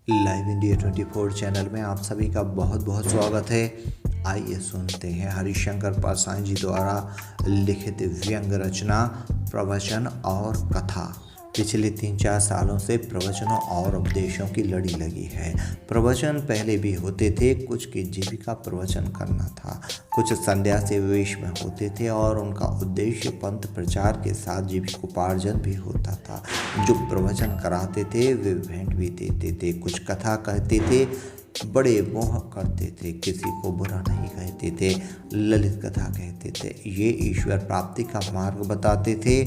Live India 24 channel में आप सभी का बहुत बहुत स्वागत है। आइए सुनते हैं हरिशंकर परसाई जी द्वारा लिखित व्यंग रचना प्रवचन और कथा। पिछले 3-4 सालों से प्रवचनों और उपदेशों की लड़ी लगी है। प्रवचन पहले भी होते थे, कुछ की जीविका प्रवचन करना था, कुछ संध्या से वेश में होते थे और उनका उद्देश्य पंथ प्रचार के साथ जीविकोपार्जन भी होता था। जो प्रवचन कराते थे वे भेंट भी देते थे, कुछ कथा कहते थे, बड़े मोह करते थे, किसी को बुरा नहीं कहते थे, ललित कथा कहते थे। ये ईश्वर प्राप्ति का मार्ग बताते थे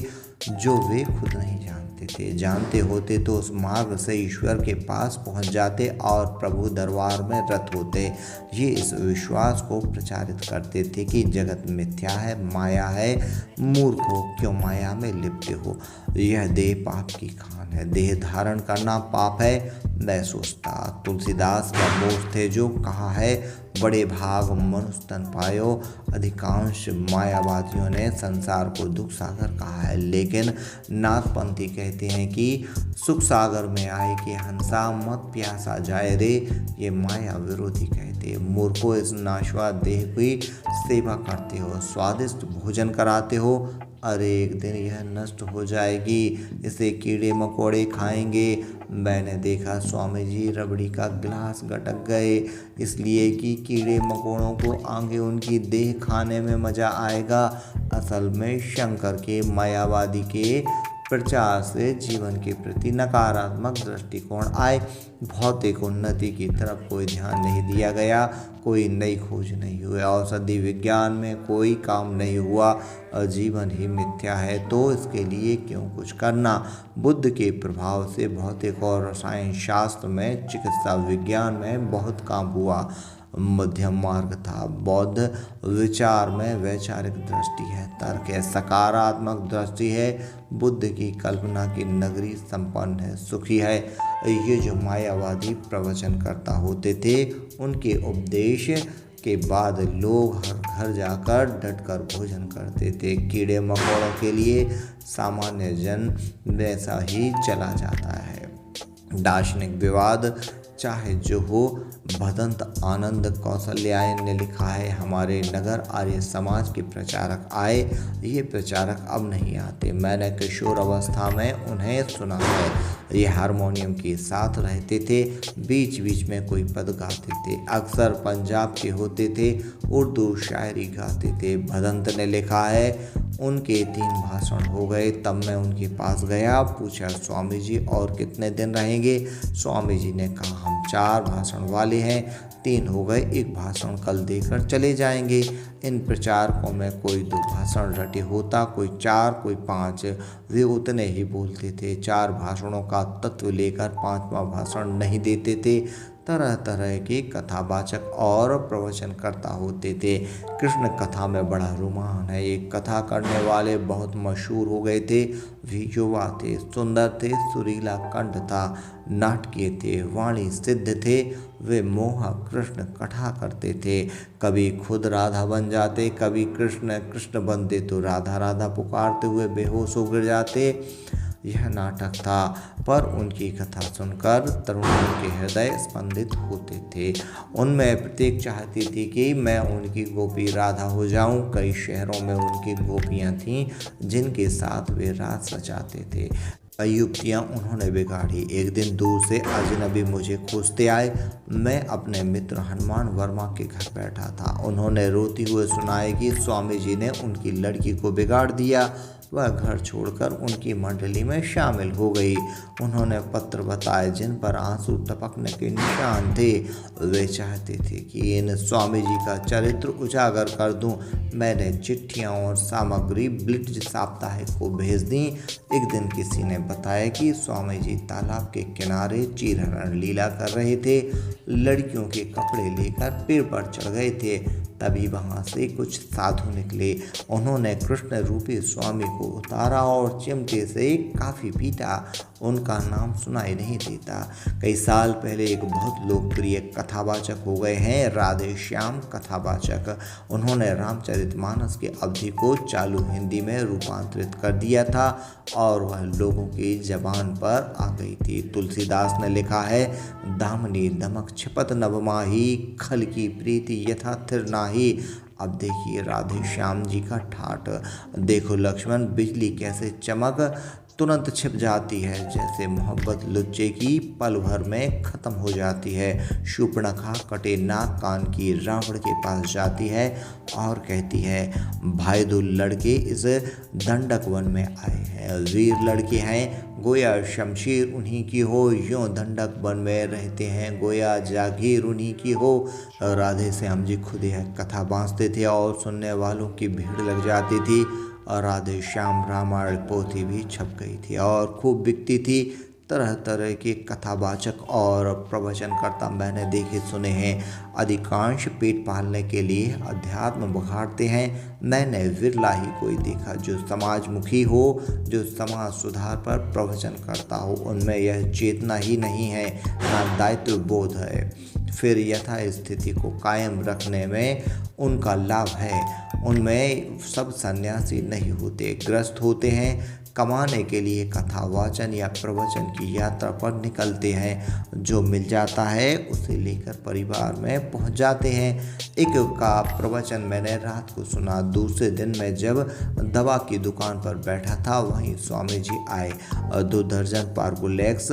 जो वे खुद नहीं जानते थे। जानते होते तो उस मार्ग से ईश्वर के पास पहुंच जाते और प्रभु दरबार में रत होते। ये इस विश्वास को प्रचारित करते थे कि जगत मिथ्या है, माया है, मूर्ख हो क्यों माया में लिप्त हो। यह देह पाप की खान है, देह धारण करना पाप है, मैं सोचता। तुलसीदास का बोझ थे जो कहा है, बड़े भाग मनुष्य तन पायो। अधिकांश मायावादियों ने संसार को दुख सागर कहा है, लेकिन नाथपंथी कहते हैं कि सुख सागर में आए कि हंसा मत प्यासा जाए रे। ये माया विरोधी कहते। मूर्खों, इस नाशवान देह की सेवा करते हो, स्वादिष्ट भोजन कराते हो, अरे एक दिन यह नष्ट हो जाएगी, इसे कीड़े मकोड़े खाएंगे। मैंने देखा स्वामी जी रबड़ी का गिलास गटक गए, इसलिए कि कीड़े मकोड़ों को आगे उनकी देह खाने में मज़ा आएगा। असल में शंकर के मायावादी के प्रचार से जीवन के प्रति नकारात्मक दृष्टिकोण आए। भौतिक उन्नति की तरफ कोई ध्यान नहीं दिया गया, कोई नई खोज नहीं हुई, औषधि विज्ञान में कोई काम नहीं हुआ। जीवन ही मिथ्या है तो इसके लिए क्यों कुछ करना। बुद्ध के प्रभाव से भौतिक और रसायन शास्त्र में, चिकित्सा विज्ञान में बहुत काम हुआ। मध्यम मार्ग था। बौद्ध विचार में वैचारिक दृष्टि है, तर्क है, सकारात्मक दृष्टि है। बुद्ध की कल्पना की नगरी संपन्न है, सुखी है। ये जो मायावादी प्रवचन करता होते थे, उनके उपदेश के बाद लोग हर घर जाकर डटकर भोजन करते थे। कीड़े मकोड़ों के लिए सामान्य जन वैसा ही चला जाता है। दार्शनिक विवाद चाहे जो हो। भदंत आनंद कौशल्यायन ने लिखा है, हमारे नगर आर्य समाज के प्रचारक आए, ये प्रचारक अब नहीं आते। मैंने किशोर अवस्था में उन्हें सुना है। ये हारमोनियम के साथ रहते थे, बीच बीच में कोई पद गाते थे, अक्सर पंजाब के होते थे, उर्दू शायरी गाते थे। भदंत ने लिखा है, उनके 3 भाषण हो गए, तब मैं उनके पास गया, पूछा स्वामी जी और कितने दिन रहेंगे। स्वामी जी ने कहा, हम 4 भाषण वाले हैं, 3 हो गए, 1 भाषण कल देकर चले जाएंगे। इन प्रचारकों में कोई 2 भाषण रटे होता, कोई 4, कोई 5। वे उतने ही बोलते थे, 4 भाषणों का तत्व लेकर 5वां भाषण नहीं देते थे। तरह तरह के कथावाचक और प्रवचन करता होते थे। कृष्ण कथा में बड़ा रोमान है। ये कथा करने वाले बहुत मशहूर हो गए थे। वे युवा थे, सुंदर थे, सुरीला कंठ था, नाटकीय थे, वाणी सिद्ध थे। वे मोहक कृष्ण कथा करते थे। कभी खुद राधा बन जाते, कभी कृष्ण कृष्ण बनते तो राधा राधा पुकारते हुए बेहोश हो गिर जाते। यह नाटक था, पर उनकी कथा सुनकर तरुणों के हृदय स्पंदित होते थे। उनमें प्रत्येक चाहती थी कि मैं उनकी गोपी राधा हो जाऊं। कई शहरों में उनकी गोपियां थीं जिनके साथ वे रात रचाते थे। कई युक्तियाँ उन्होंने बिगाड़ी। एक दिन दूर से अजनबी मुझे खोजते आए। मैं अपने मित्र हनुमान वर्मा के घर बैठा था। उन्होंने रोती हुए सुनाया कि स्वामी जी ने उनकी लड़की को बिगाड़ दिया। वह घर छोड़कर उनकी मंडली में शामिल हो गई। उन्होंने पत्र बताए जिन पर आंसू टपकने के निशान थे। वे चाहते थे कि इन स्वामी जी का चरित्र उजागर कर दूं। मैंने चिट्ठियां और सामग्री ब्लिट्ज साप्ताहिक को भेज दी। एक दिन किसी ने बताया कि स्वामी जी तालाब के किनारे चीरहरण लीला कर रहे थे। लड़कियों के कपड़े लेकर पेड़ पर चढ़ गए थे। तभी वहाँ से कुछ साधु निकले। उन्होंने कृष्ण रूपी स्वामी को उतारा और चिमटे से काफ़ी पीटा। उनका नाम सुनाई नहीं देता। कई साल पहले एक बहुत लोकप्रिय कथावाचक हो गए हैं, राधे श्याम कथावाचक। उन्होंने रामचरितमानस की अवधि को चालू हिंदी में रूपांतरित कर दिया था और वह लोगों की जबान पर आ गई थी। तुलसीदास ने लिखा है, दामनी दमक छिपत नभ माही, खल की प्रीति यथा थिर नाही। अब देखिए राधे श्याम जी का ठाठ। देखो लक्ष्मण, बिजली कैसे चमक तुरंत छिप जाती है, जैसे मोहब्बत लुच्चे की पल भर में ख़त्म हो जाती है। शूर्पणखा कटे नाक कान की रावण के पास जाती है और कहती है, भाई दो लड़के इस दंडक वन में आए हैं, वीर लड़के हैं, गोया शमशीर उन्हीं की हो, यूँ दंडक वन में रहते हैं, गोया जागीर उन्हीं की हो। राधे श्याम जी खुद यह कथा बाँचते थे और सुनने वालों की भीड़ लग जाती थी। और राधे श्याम रामायण पोथी भी छप गई थी और खूब बिकती थी। तरह तरह के कथावाचक और प्रवचनकर्ता मैंने देखे सुने हैं। अधिकांश पेट पालने के लिए अध्यात्म बघाड़ते हैं। मैंने विरला ही कोई देखा जो समाजमुखी हो, जो समाज सुधार पर प्रवचन करता हो। उनमें यह चेतना ही नहीं है, ना दायित्व बोध है। फिर यथा स्थिति को कायम रखने में उनका लाभ है। उनमें सब सन्यासी नहीं होते, ग्रस्त होते हैं, कमाने के लिए कथा वाचन या प्रवचन की यात्रा पर निकलते हैं। जो मिल जाता है उसे लेकर परिवार में पहुंच जाते हैं। एक का प्रवचन मैंने रात को सुना। दूसरे दिन मैं जब दवा की दुकान पर बैठा था, वहीं स्वामी जी आए। 2 दर्जन पार्गोलेक्स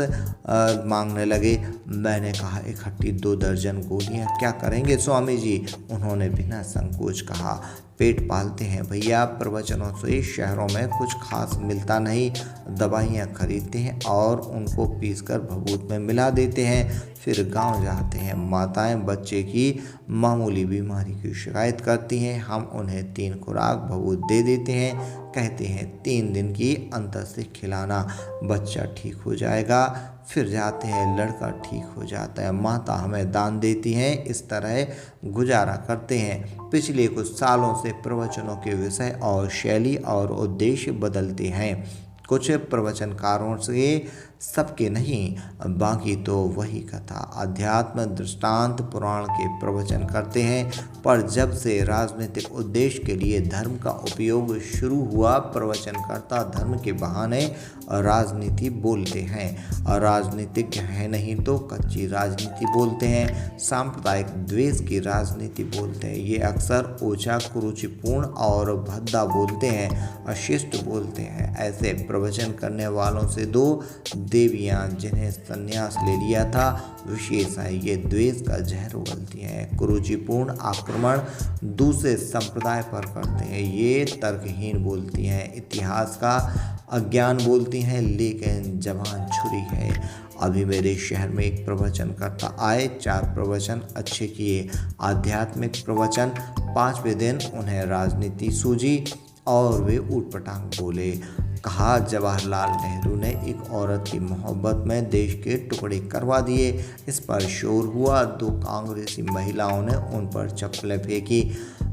मांगने लगे। मैंने कहा, इकट्ठी 2 दर्जन गोलियां क्या करेंगे स्वामी जी? उन्होंने बिना संकोच कहा, पेट पालते हैं भैया, प्रवचनों से शहरों में कुछ खास मिलता नहीं। दवाइयाँ खरीदते हैं और उनको पीसकर भभूत में मिला देते हैं। फिर गांव जाते हैं। माताएं बच्चे की मामूली बीमारी की शिकायत करती हैं, हम उन्हें 3 खुराक भभूत दे देते हैं। कहते हैं 3 दिन की अंतर से खिलाना, बच्चा ठीक हो जाएगा। फिर जाते हैं, लड़का ठीक हो जाता है, माता हमें दान देती हैं। इस तरह गुजारा करते हैं। पिछले कुछ सालों से प्रवचनों के विषय और शैली और उद्देश्य बदलते हैं। कुछ प्रवचनकारों से सबके नहीं, बाकी तो वही कथा अध्यात्म दृष्टांत पुराण के प्रवचन करते हैं। पर जब से राजनीतिक उद्देश्य के लिए धर्म का उपयोग शुरू हुआ, प्रवचनकर्ता धर्म के बहाने राजनीति बोलते हैं। राजनीतिज्ञ है नहीं तो कच्ची राजनीति बोलते हैं, सांप्रदायिक द्वेष की राजनीति बोलते हैं। ये अक्सर ओछा, कुरुचिपूर्ण और भद्दा बोलते हैं, अशिष्ट बोलते हैं। ऐसे प्रवचन करने वालों से 2 देवियाँ जिन्हें संन्यास ले लिया था विशेष है। ये द्वेष का जहर उगलती हैं, कुरुचिपूर्ण आक्रमण दूसरे संप्रदाय पर करते हैं। ये तर्कहीन बोलती हैं, इतिहास का अज्ञान बोलती हैं, लेकिन जबान छुरी है। अभी मेरे शहर में एक प्रवचन करता आए, 4 प्रवचन अच्छे किए, आध्यात्मिक प्रवचन। 5वें दिन उन्हें राजनीति सूझी और वे ऊटपटांग बोले। कहा, जवाहरलाल नेहरू ने एक औरत की मोहब्बत में देश के टुकड़े करवा दिए। इस पर शोर हुआ। 2 कांग्रेसी महिलाओं ने उन पर चप्पलें फेंकी।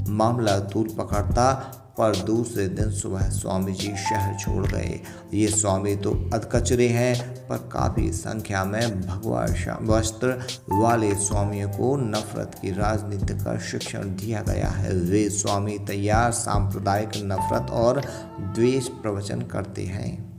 मामला तूल पकड़ता, पर दूसरे दिन सुबह स्वामी जी शहर छोड़ गए। ये स्वामी तो अधकचरे हैं, पर काफ़ी संख्या में भगवा वस्त्र वाले स्वामियों को नफरत की राजनीति का शिक्षण दिया गया है। वे स्वामी तैयार सांप्रदायिक नफरत और द्वेष प्रवचन करते हैं।